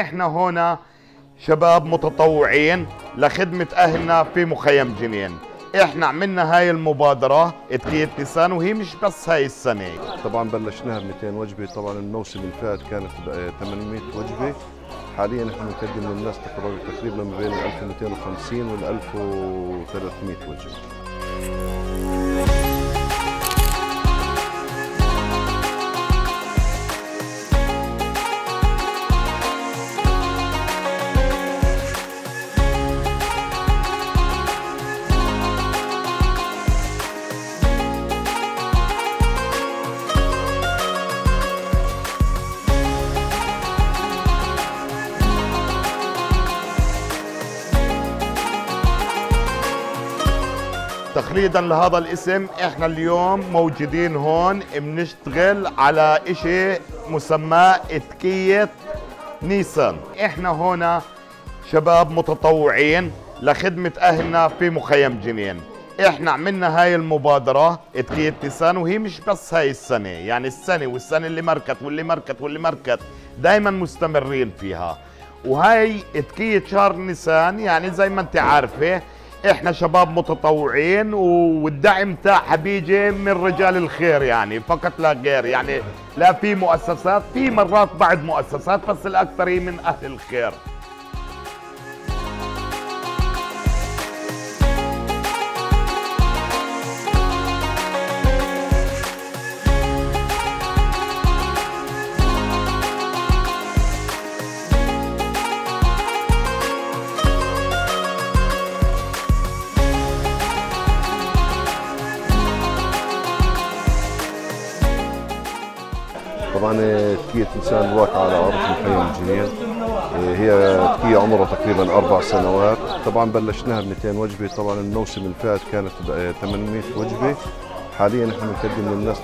احنا هنا شباب متطوعين لخدمة اهلنا في مخيم جنين. احنا عملنا هاي المبادرة اتقية نيسان، وهي مش بس هاي السنة. طبعا بلشناها ب 200 وجبة، طبعا الموسم اللي فات كانت 800 وجبة. حاليا احنا بنقدم للناس تقريبا ما بين 1250 وال 1300 وجبة. تخليدا لهذا الاسم، احنا اليوم موجودين هون بنشتغل على اشي مسمى اتقية نيسان. احنا هنا شباب متطوعين لخدمة اهلنا في مخيم جنين. احنا عملنا هاي المبادرة اتقية نيسان، وهي مش بس هاي السنة، يعني السنة والسنة اللي مركت واللي مركت دايما مستمرين فيها. وهاي اتقية شهر نيسان، يعني زي ما انت عارفة احنا شباب متطوعين، والدعم تاعها بيجي من رجال الخير، يعني فقط لا غير. يعني لا في مؤسسات، في مرات بعض مؤسسات، بس الاكثر هي من اهل الخير. طبعا اتقية نيسان واقعة على أرض مخيم جنين. هي اتقية عمرها تقريبا 4 سنوات. طبعا بلشناها ب 200 وجبة، طبعا الموسم اللي فات كانت 800 وجبة. حاليا احنا بنقدم للناس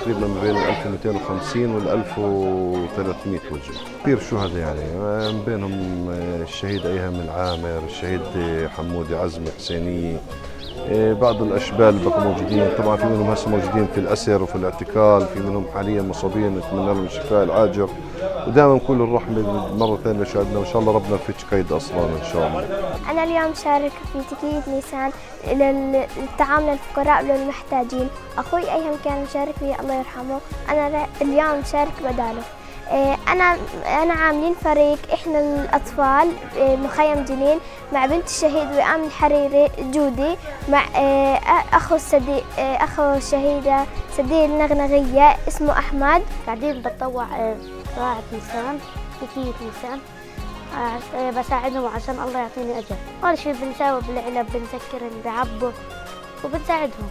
تقريبا ما بين 1250 وال 1300 وجبة. كثير شهداء يعني، من بينهم الشهيد ايهم العامر، الشهيد حمودي عزمي حسينية، بعض الاشبال اللي بقوا موجودين. طبعا في منهم هسه موجودين في الاسر وفي الاعتقال، في منهم حاليا مصابين، نتمنى لهم الشفاء العاجل. ودائما كل الرحمه مره ثانيه لشهدنا، وان شاء الله ربنا يفك كيد اصلنا ان شاء الله. انا اليوم شارك في اتقية نيسان للطعام للفقراء وللمحتاجين. اخوي ايهم كان مشارك فيه الله يرحمه، انا اليوم شارك بداله. أنا عاملين فريق إحنا الأطفال مخيم جنين مع بنت الشهيد وئام الحريري جودي، مع أخو الشهيدة سدية النغنغية اسمه أحمد. قاعدين بتطوع قراءة نيسان، اتقية نيسان، بساعدهم عشان الله يعطيني أجر. أول شيء بنساوي بالعلب، بنسكر اللي بعبوا وبنساعدهم.